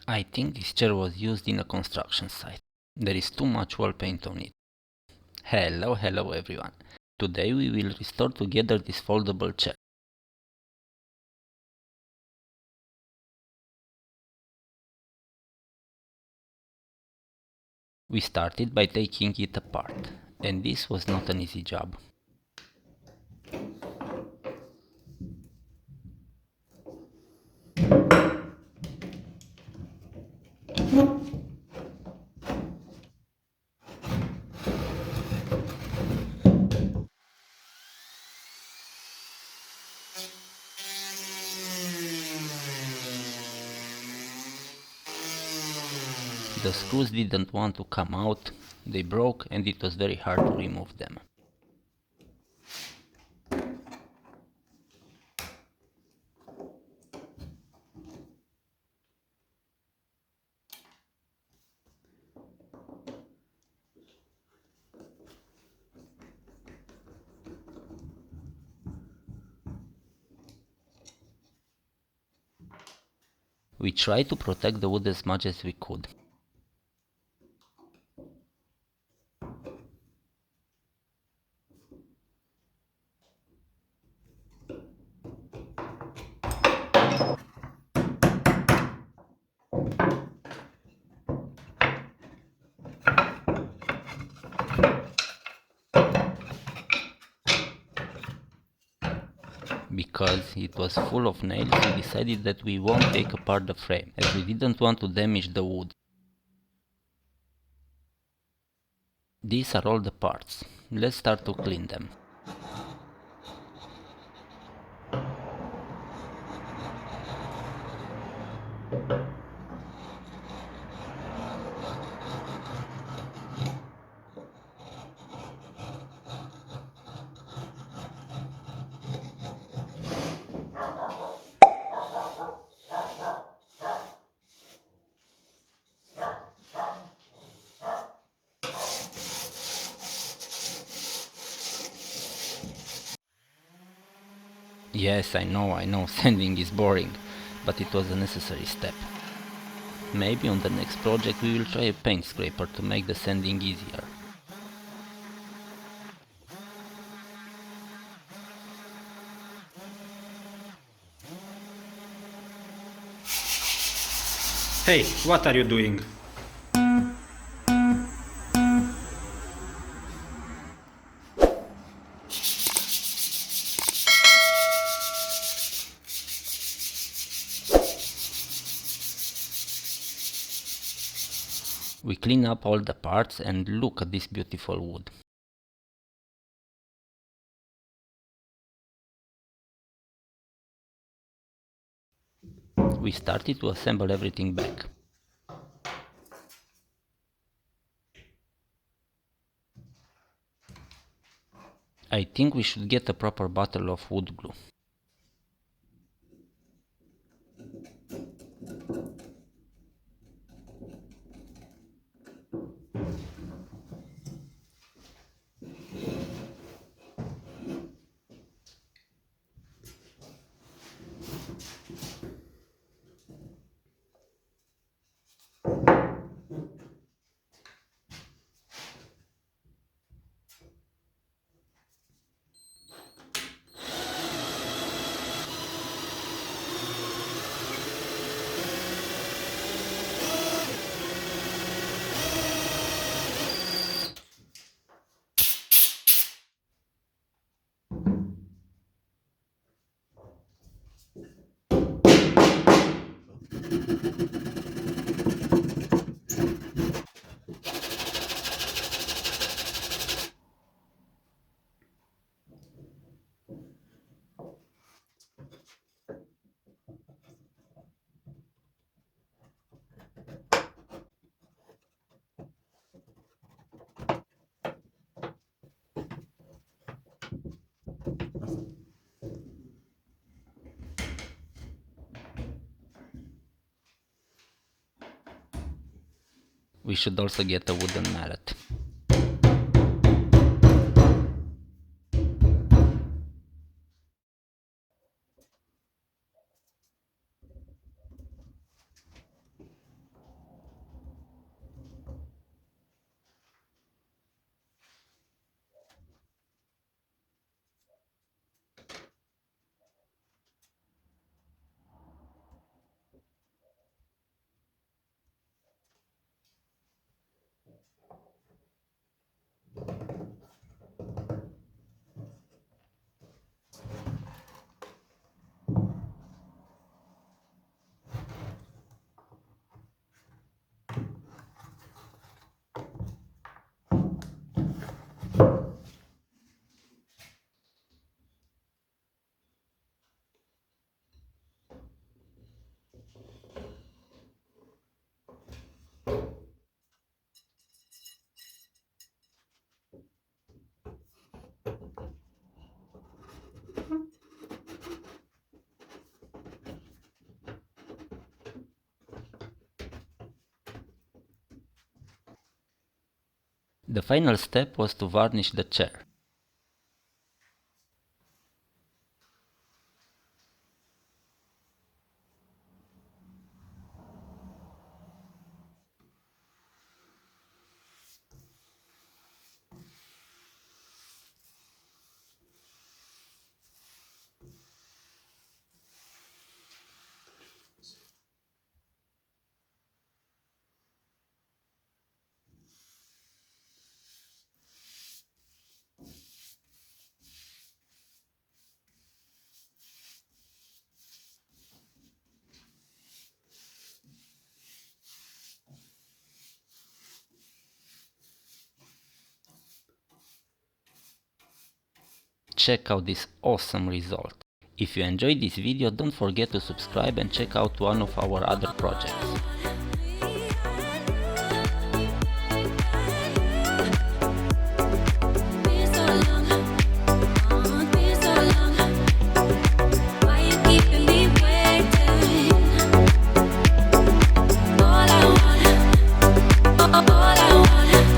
I think this chair was used in a construction site. There is too much wall paint on it. Hello everyone. Today we will restore together this foldable chair. We started by taking it apart, and this was not an easy job. The screws didn't want to come out, they broke and it was very hard to remove them. We tried to protect the wood as much as we could. Because it was full of nails, we decided that we won't take apart the frame, as we didn't want to damage the wood. These are all the parts. Let's start to clean them. Yes, I know, sanding is boring, but it was a necessary step. Maybe on the next project we will try a paint scraper to make the sanding easier. Hey, what are you doing? We clean up all the parts and look at this beautiful wood. We started to assemble everything back. I think we should get a proper bottle of wood glue. We should also get a wooden mallet. The final step was to varnish the chair. Check out this awesome result. If you enjoyed this video, don't forget to subscribe and check out one of our other projects.